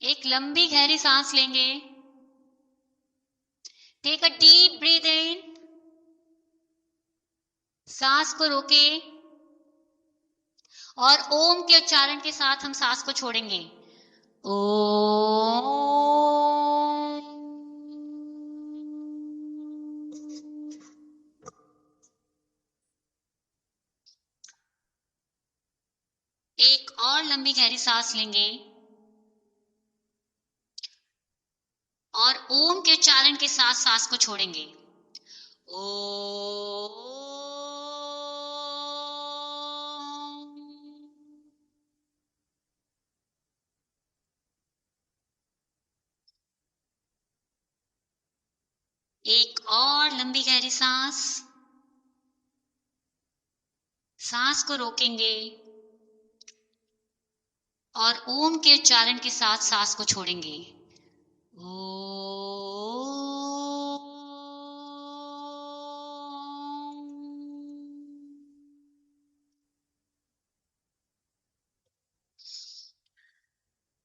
एक लंबी गहरी सांस लेंगे। टेक अ डीप ब्रीथ इन, सांस को रोके और ओम के उच्चारण के साथ हम सांस को छोड़ेंगे। ओम। एक और लंबी गहरी सांस लेंगे और ओम के उच्चारण के साथ सांस को छोड़ेंगे। ओम। एक और लंबी गहरी सांस, सांस को रोकेंगे और ओम के उच्चारण के साथ सांस को छोड़ेंगे।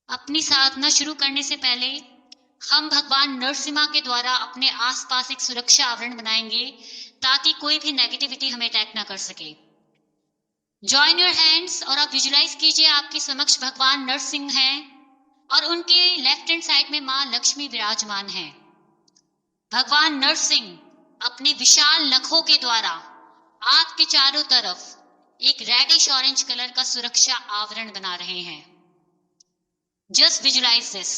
अपनी साधना शुरू करने से पहले हम भगवान नरसिम्हा के द्वारा अपने आसपास एक सुरक्षा आवरण बनाएंगे ताकि कोई भी नेगेटिविटी हमें अटैक ना कर सके। जॉइन योर हैंड्स और आप विजुलाइज कीजिए आपके समक्ष भगवान नरसिंह हैं और उनके लेफ्ट हैंड साइड में मां लक्ष्मी विराजमान है। भगवान नरसिंह अपने विशाल नखों के द्वारा आपके चारों तरफ एक रेडिश ऑरेंज कलर का सुरक्षा आवरण बना रहे हैं। Just visualise this.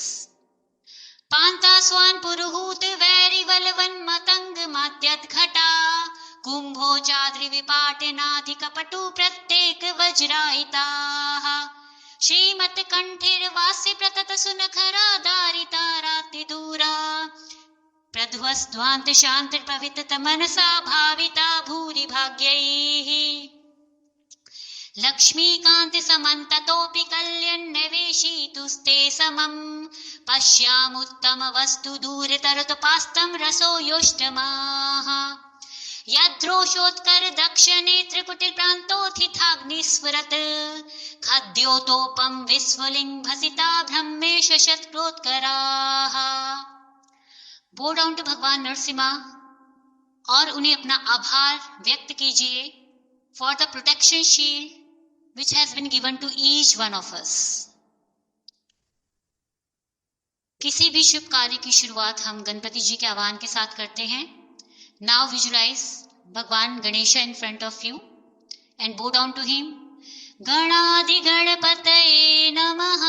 पांतास्वान पुरुहूत वैरि बलवन मतंग मात्यत घटा कुंभो चाद्रि विपाटनाधिक पटु प्रत्येक वज्रायिता श्रीमत कंठिर वास्य प्रतत सुनखरा दारिता राति दूरा प्रध्वस्ध्वांत शांति पवित्र मनसा भाविता भूरि भाग्यैः लक्ष्मीकांत समन्ततोऽपि कल्याण्यवेशितुस्ते समं पश्यामुत्तम वस्तु दूरतरतुपास्तं रसो योष्टमाः यद्रोषोत्कर दक्षिणे त्रिकुटिल प्रान्तोत्थिताग्निस्फुरत् खद्योतोपम विस्फुलिंग भसिता ब्रह्मेश शतक्रोत्कराः। बो डाउन टू भगवान नरसिम्हा और उन्हें अपना आभार व्यक्त कीजिए for the protection shield which has been given to each one of us. किसी भी शुभ कार्य की शुरुआत हम गणपति जी के आह्वान के साथ करते हैं। Now visualize भगवान Ganesh in front of you and bow down to him. गणादि गणपतये नमः,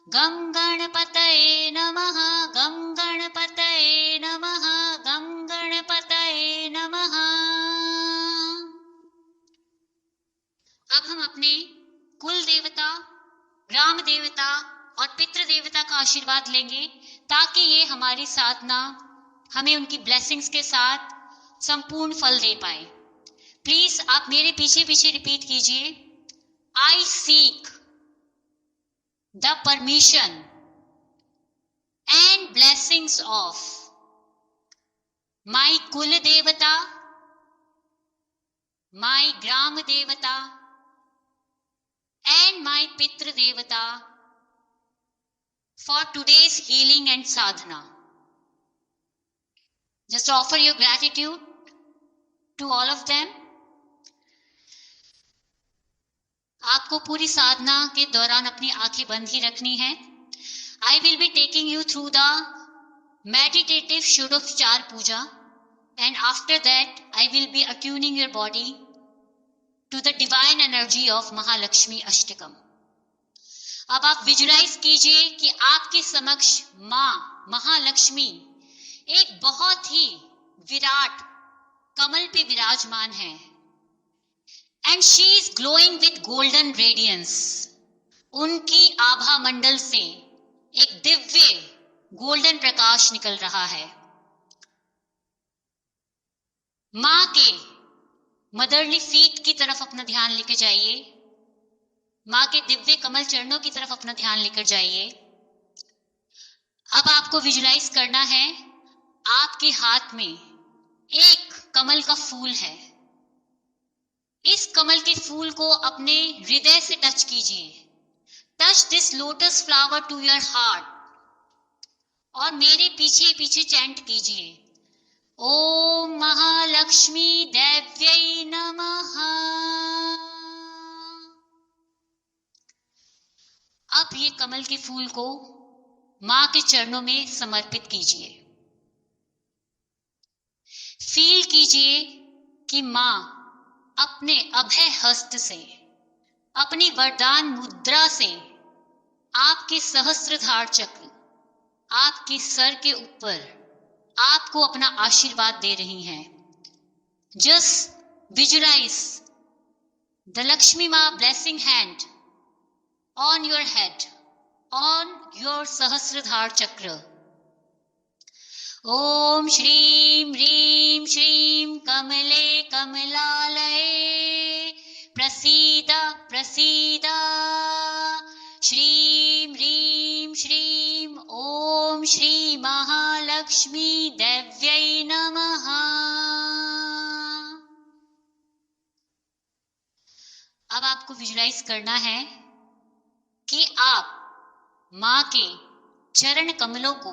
गम गणपतये नमः, गम गणपतये नमः, गम गणपतये नमः। अब हम अपने कुल देवता, ग्राम देवता और पितृ देवता का आशीर्वाद लेंगे ताकि ये हमारी साधना हमें उनकी ब्लेसिंग्स के साथ संपूर्ण फल दे पाए। प्लीज आप मेरे पीछे पीछे रिपीट कीजिए। आई seek the permission and blessings of my कुल देवता, माई ग्राम देवता and my Pitra Devata for today's healing and sadhana. Just offer your gratitude to all of them. आपको पूरी साधना के दौरान अपनी आंखें बंद ही रखनी है। I will be taking you through the meditative Shodopchar Puja and after that I will be attuning your body to the divine energy of Mahalakshmi Ashtakam. अब आप विजुलाइज कीजिए कि आपके समक्ष मां महालक्ष्मी एक बहुत ही विराट कमल पे विराजमान है and she is glowing with golden radiance. उनकी आभा मंडल से एक दिव्य गोल्डन प्रकाश निकल रहा है। मां के मदरली फीट की तरफ अपना ध्यान लेकर जाइए, मां के दिव्य कमल चरणों की तरफ अपना ध्यान लेकर जाइए। अब आपको विजुलाइज करना है आपके हाथ में एक कमल का फूल है। इस कमल के फूल को अपने हृदय से टच कीजिए touch this lotus flower to your heart, और मेरे पीछे पीछे चैंट कीजिए, ओम महालक्ष्मी देव्यै नमः। अब ये कमल के फूल को मां के चरणों में समर्पित कीजिए। फील कीजिए कि मां अपने अभय हस्त से, अपनी वरदान मुद्रा से आपके सहस्त्रधार चक्र, आपके सर के ऊपर आपको अपना आशीर्वाद दे रही हैं। जस्ट विजुलाइज द लक्ष्मी मां blessing hand on your head, on your सहस्त्रधार चक्र। ओम श्रीं ह्रीं श्रीं कमले कमलालये प्रसीद प्रसीद। श्रीं ह्रीं श्रीं ओम श्री महालक्ष्मी देव्यै नमः। अब आपको विजुलाइज करना है कि आप मां के चरण कमलों को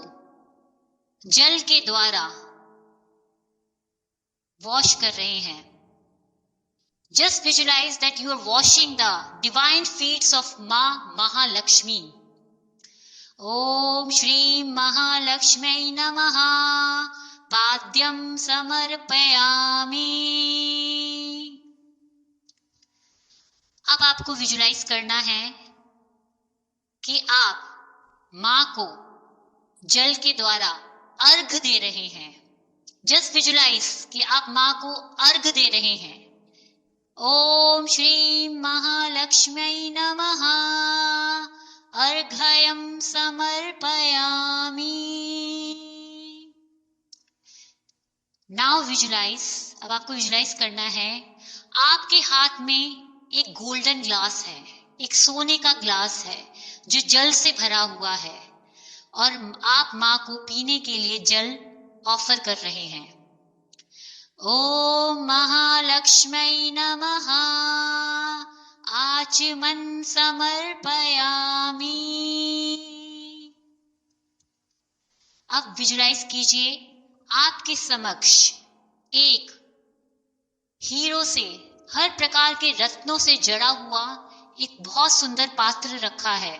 जल के द्वारा वॉश कर रहे हैं। Just visualise that you are washing the divine feets of मां महालक्ष्मी। ओम श्री महालक्ष्मी नमः पाद्यम समर्पयामि। अब आपको विजुलाइज करना है कि आप मां को जल के द्वारा अर्घ दे रहे हैं। जस्ट विजुलाइज कि आप मां को अर्घ दे रहे हैं। ओम श्री महालक्ष्मी नमः अर्घयं समर्पयामि। नाउ विजुलाइज, अब आपको विजुलाइज करना है आपके हाथ में एक गोल्डन ग्लास है, एक सोने का ग्लास है जो जल से भरा हुआ है, और आप मां को पीने के लिए जल ऑफर कर रहे हैं। ओम महालक्ष्मी नमः आचमन समर्पयामि। अब विजुलाइज कीजिए आपके समक्ष एक हीरो से, हर प्रकार के रत्नों से जड़ा हुआ एक बहुत सुंदर पात्र रखा है।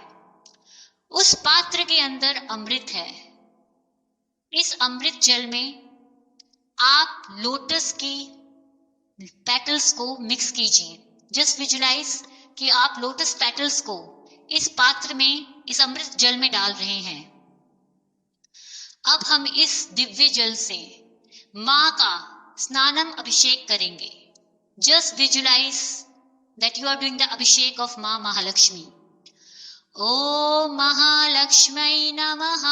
उस पात्र के अंदर अमृत है। इस अमृत जल में आप लोटस की पेटल्स को मिक्स कीजिए। जस्ट विजुलाइज कि आप लोटस पेटल्स को इस पात्र में, इस अमृत जल में डाल रहे हैं। अब हम इस दिव्य जल से मां का स्नानम अभिषेक करेंगे। Just visualise that you are doing the abhishek of मां महालक्ष्मी। ओम महालक्ष्मी नमः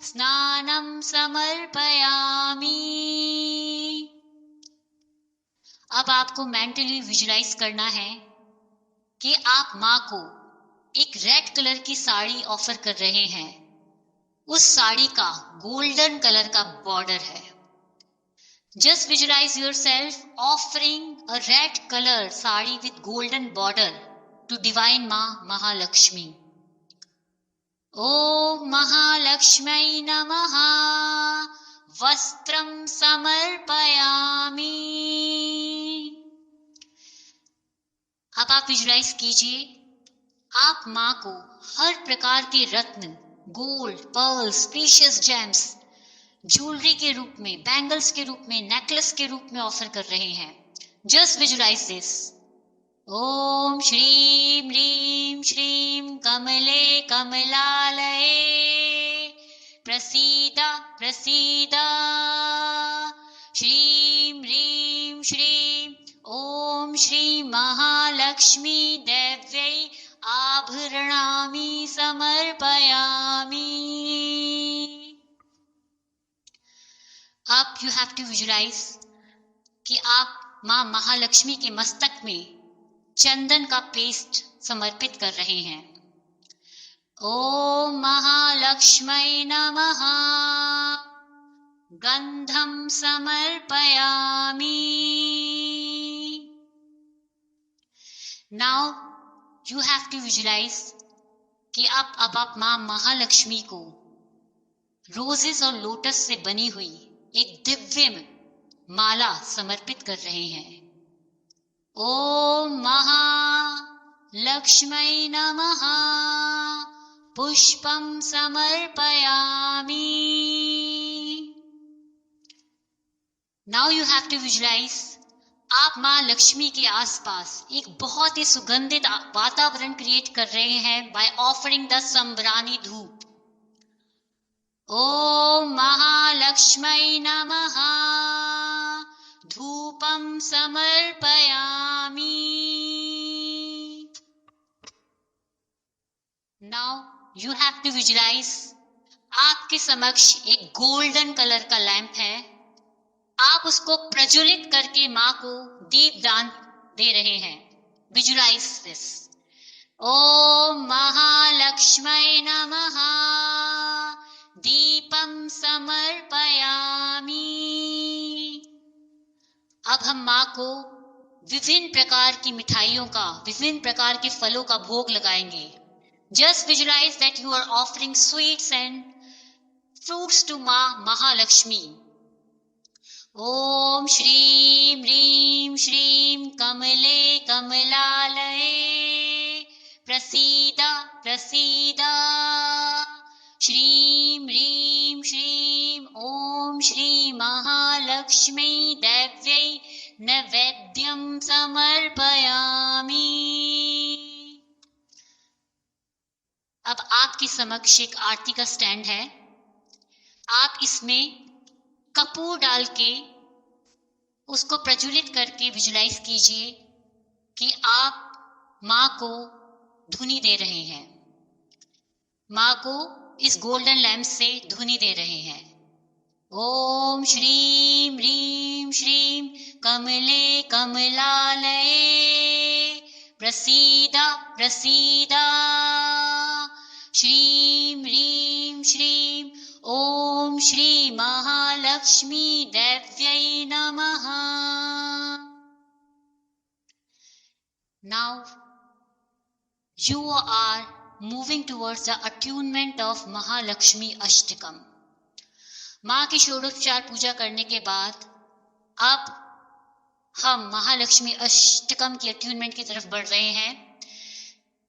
स्नानं समर्पयामि। अब आपको मेंटली विजुलाइज करना है कि आप मां को एक रेड कलर की साड़ी ऑफर कर रहे हैं। उस साड़ी का गोल्डन कलर का बॉर्डर है। Just visualise yourself offering a red colour sari with golden border to divine Ma Mahalakshmi. Om Mahalakshmi Namaha Vastram Samarpayami. अब आप विजुलाइज कीजिए आप मां को हर प्रकार के रत्न, gold, pearls, precious gems, jewellery के रूप में, बैंगल्स के रूप में, नेकलेस के रूप में ऑफर कर रहे हैं। Just visualise this. ओम श्रीं ह्रीं श्रीं कमले कमलालये प्रसीद प्रसीद। श्रीं ह्रीं श्रीं ओम श्री महालक्ष्मी देव्यै आभरणानि समर्पयामि। अब यू हैव टू विजुलाइज कि आप मां महालक्ष्मी के मस्तक में चंदन का पेस्ट समर्पित कर रहे हैं। ओम महालक्ष्मी नमः गंधम समर्पयामि। Now you have to visualize कि अब आप माँ महालक्ष्मी को रोजेस और लोटस से बनी हुई एक दिव्य माला समर्पित कर रहे हैं। ओम महालक्ष्मी नमः पुष्पम समर्पयामि। Now you have to visualise आप माँ लक्ष्मी के आसपास एक बहुत ही सुगंधित वातावरण क्रिएट कर रहे हैं बाय ऑफरिंग द संब्रानी धूप। ओम महालक्ष्मी नमः धूपम समर्पयामि। Now you have to visualise आपके समक्ष एक गोल्डन कलर का लैंप है। आप उसको प्रज्वलित करके माँ को दीप दान दे रहे हैं। Visualise this. ओम महालक्ष्मी नमः दीपम समर्पयामि। अब हम माँ को विभिन्न प्रकार की मिठाइयों का, विभिन्न प्रकार के फलों का भोग लगाएंगे। Just visualise that you are offering sweets and fruits to माँ महालक्ष्मी। ओम श्रीं ह्रीं श्रीं कमले कमलालये प्रसीद प्रसीद। श्रीं ह्रीं श्रीं ओम श्री महालक्ष्मी देव्यै नैवेद्यं समर्पयामि। अब आपके समक्ष एक आरती का स्टैंड है। आप इसमें कपूर डाल के उसको प्रज्वलित करके विजुलाइज कीजिए कि आप माँ को धुनी दे रहे हैं। माँ को इस गोल्डन लैंप से धुनी दे रहे हैं। ओम श्रीं ह्रीं श्रीं कमले कमलालये प्रसीद प्रसीद। श्रीं ह्रीं श्रीं ओम श्री महालक्ष्मी देव्यै नमः। Now you are moving towards the attunement of Mahalakshmi Ashtakam. माँ की षोडशोपचार पूजा करने के बाद अब हम महालक्ष्मी अष्टकम की अट्यूनमेंट की तरफ बढ़ रहे हैं।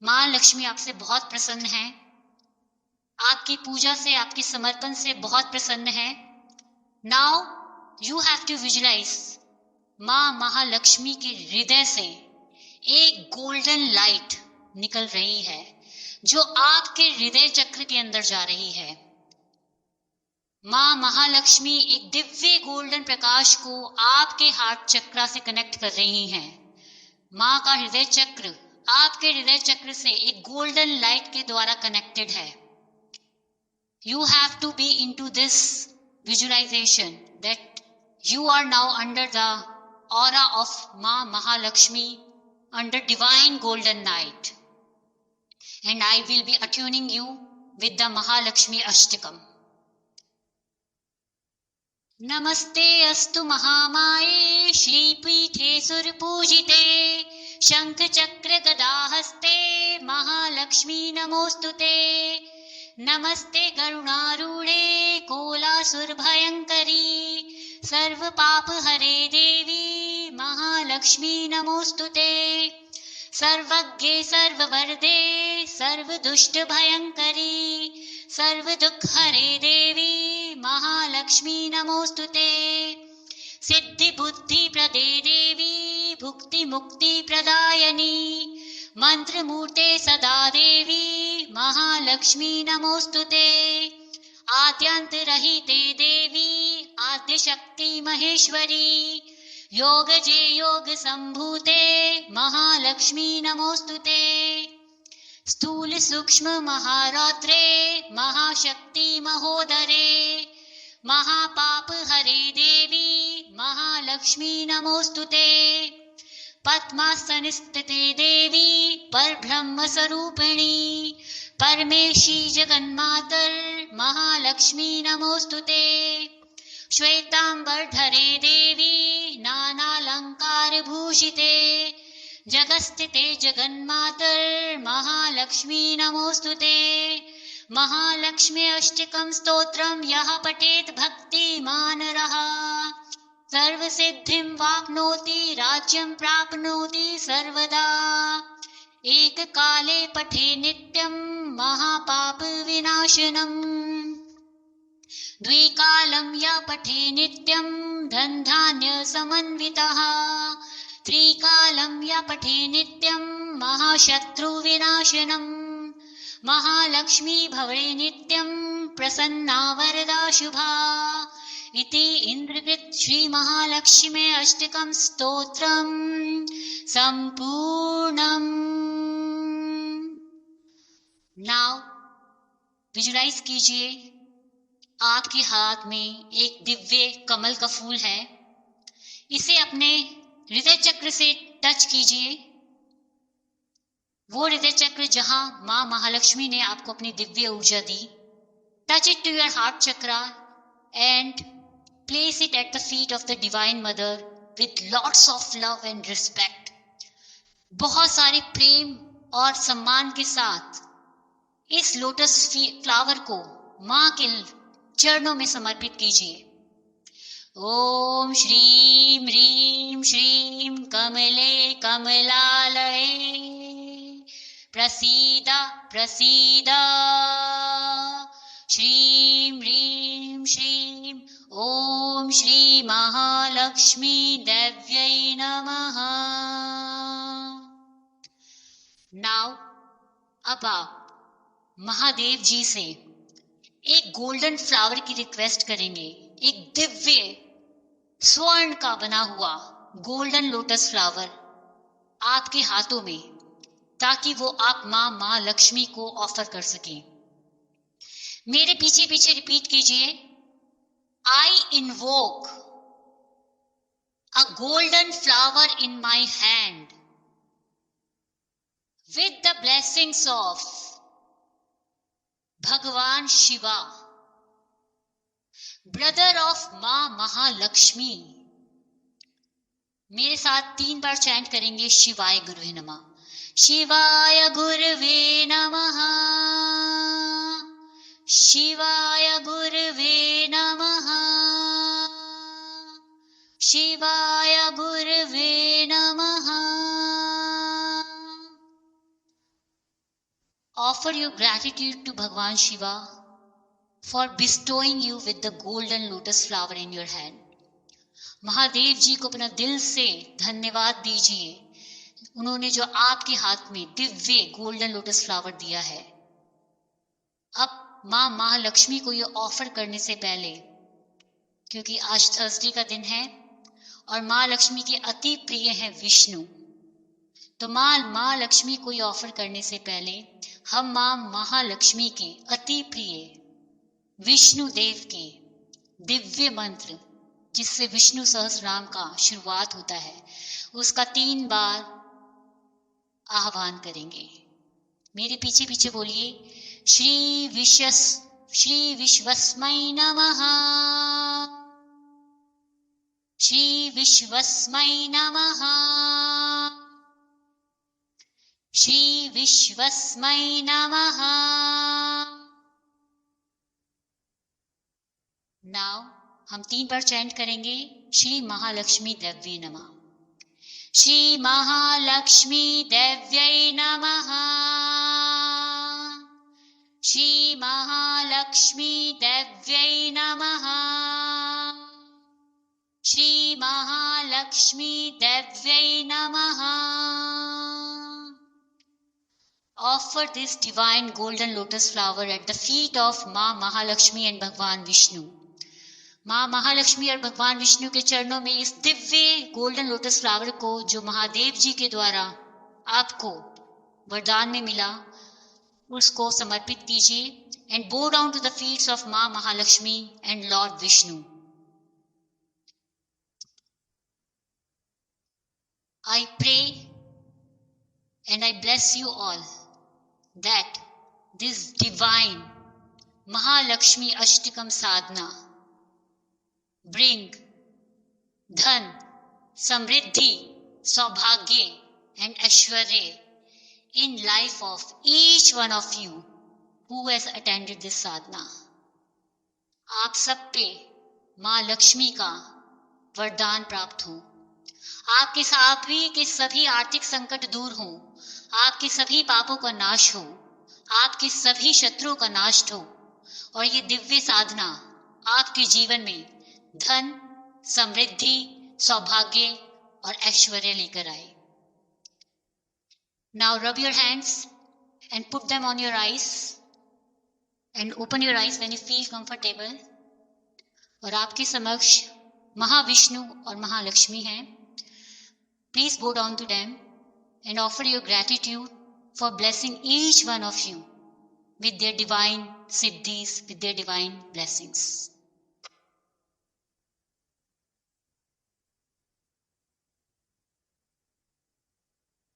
माँ लक्ष्मी आपसे बहुत प्रसन्न है, आपकी पूजा से, आपके समर्पण से बहुत प्रसन्न है। Now you have to visualise माँ महालक्ष्मी के हृदय से एक गोल्डन लाइट निकल रही है जो आपके हृदय चक्र के अंदर जा रही है। माँ महालक्ष्मी एक दिव्य गोल्डन प्रकाश को आपके हार्ट चक्र से कनेक्ट कर रही हैं। माँ का हृदय चक्र आपके हृदय चक्र से एक गोल्डन लाइट के द्वारा कनेक्टेड है। You have to be into this visualization that you are now under the aura of Ma Mahalakshmi, under divine golden night, and I will be attuning you with the Mahalakshmi Ashtakam. नमस्ते अस्तु महामाये श्रीपीठे सुरपूजिते शंख चक्र गदाहस्ते महालक्ष्मी नमोस्तुते। नमस्ते गरुणारूढ़े कोलासुर भयंकरी सर्व पाप हरे देवी महालक्ष्मी नमोस्तुते। सर्वज्ञे सर्ववरदे सर्व दुष्ट भयंकरी सर्व दुख हरे देवी महालक्ष्मी नमोस्तुते। सिद्धि बुद्धि प्रदे देवी भुक्ति मुक्ति प्रदायनी मंत्र मूर्ते सदा देवी महालक्ष्मी नमोस्तुते। आद्यंत रहिते देवी आद्य शक्ति महेश्वरी योग जे योग संभूते महालक्ष्मी नमोस्तुते। स्थूल सूक्ष्म महारात्रे महाशक्ति महोदरे महापाप हरे देवी महालक्ष्मी नमोस्तुते। पद्मासन स्थिते देवी परब्रह्म स्वरूपिणी परमेशी जगन्मातर महालक्ष्मी नमोस्तुते। श्वेतांबर धरे देवी नानालंकार भूषिते जगस्थिते जगन्मातर् महालक्ष्मी नमोस्तुते। महालक्ष्मी अष्टकं स्तोत्रं यः पठेत् भक्तिमानरः सर्वसिद्धिं वाप्नोति राज्यं प्राप्नोति सर्वदा। एककाले पठे नित्यं महापाप विनाशनम्। द्विकालं या पठे नित्यं धनधान्य समन्वितः। त्रिकालं या पठे नित्यं महाशत्रु विनाशनम्। महालक्ष्मी भवे नित्यं प्रसन्ना वरदा शुभा। इति इंद्रकृत श्री महालक्ष्मी अष्टकं स्तोत्रम संपूर्णम। नाउ विजुलाइज कीजिए आपके हाथ में एक दिव्य कमल का फूल है। इसे अपने हृदय चक्र से टच कीजिए। वो हृदय चक्र जहां मां महालक्ष्मी ने आपको अपनी दिव्य ऊर्जा दी। Touch it to your heart chakra and place it at the feet of the divine mother with lots of love and respect। बहुत सारे प्रेम और सम्मान के साथ इस लोटस फ्लावर को मां के चरणों में समर्पित कीजिए। ओम श्रीम ह्रीम श्रीम कमले कमलालये प्रसीद प्रसीद। श्रीम ह्रीम श्रीम ओम श्री महालक्ष्मी देव्यै नमः। नाउ अब आप महादेव जी से एक गोल्डन फ्लावर की रिक्वेस्ट करेंगे। एक दिव्य स्वर्ण का बना हुआ गोल्डन लोटस फ्लावर आपके हाथों में, ताकि वो आप मां महालक्ष्मी को ऑफर कर सकें। मेरे पीछे पीछे रिपीट कीजिए। आई invoke a golden flower in my hand with the blessings of भगवान शिवा, ब्रदर ऑफ मां महालक्ष्मी। मेरे साथ 3 बार चैंट करेंगे। शिवाय गुरुवे नमः, शिवाय गुरुवे नमः, शिवाय गुरुवे नमः, शिवाय गुरुवे नमः। Offer your gratitude to Bhagwan Shiva for bestowing you with the golden lotus flower in your hand। Mahadev जी को अपना दिल से धन्यवाद दीजिए, उन्होंने जो आपके हाथ में दिव्य गोल्डन लोटस फ्लावर दिया है। अब मां महालक्ष्मी को ये ऑफर करने से पहले, क्योंकि आज थर्सडे का दिन है और मां लक्ष्मी के अति प्रिय है विष्णु, तो मां महालक्ष्मी को ये ऑफर करने से पहले हम मां महालक्ष्मी के अति प्रिय विष्णु देव के दिव्य मंत्र, जिससे विष्णु सहस्रनाम का शुरुआत होता है, उसका 3 बार आह्वान करेंगे। मेरे पीछे पीछे बोलिए। श्री विश्वस्मै नमः, श्री विश्वस्मै नमः, श्री विश्वस्मै नमः। नाउ हम 3 बार चैंट करेंगे। श्री महालक्ष्मी देव्यै नमः, श्री महालक्ष्मी देव्यै नमः, श्री महालक्ष्मी देव्यै नमः, श्री महालक्ष्मी देव्यै नमः। Offer this divine golden lotus flower at the feet of मां महालक्ष्मी and भगवान विष्णु। मां महालक्ष्मी और भगवान विष्णु के चरणों में इस दिव्य गोल्डन लोटस फ्लावर को, जो महादेव जी के द्वारा आपको वरदान में मिला, उसको समर्पित कीजिए and bow down to the feets of मां Mahalakshmi and lord Vishnu. I pray and I bless you all that this divine Mahalakshmi Ashtakam sadhana bring dhan, samriddhi, saubhagya and Aishwarya in life of each one of you who has attended this sadhana. आप सब पे माँ लक्ष्मी का वरदान प्राप्त हो, आपके सभी के सभी आर्थिक संकट दूर हो, आपके सभी पापों का नाश हो, आपके सभी शत्रुओं का नाश हो और ये दिव्य साधना आपके जीवन में धन, समृद्धि, सौभाग्य और ऐश्वर्य लेकर आए. Now rub your hands and put them on your eyes and open your eyes when you feel comfortable. और आपके समक्ष महाविष्णु और महालक्ष्मी हैं. Please bow down to them and offer your gratitude for blessing each one of you with their divine siddhis, with their divine blessings.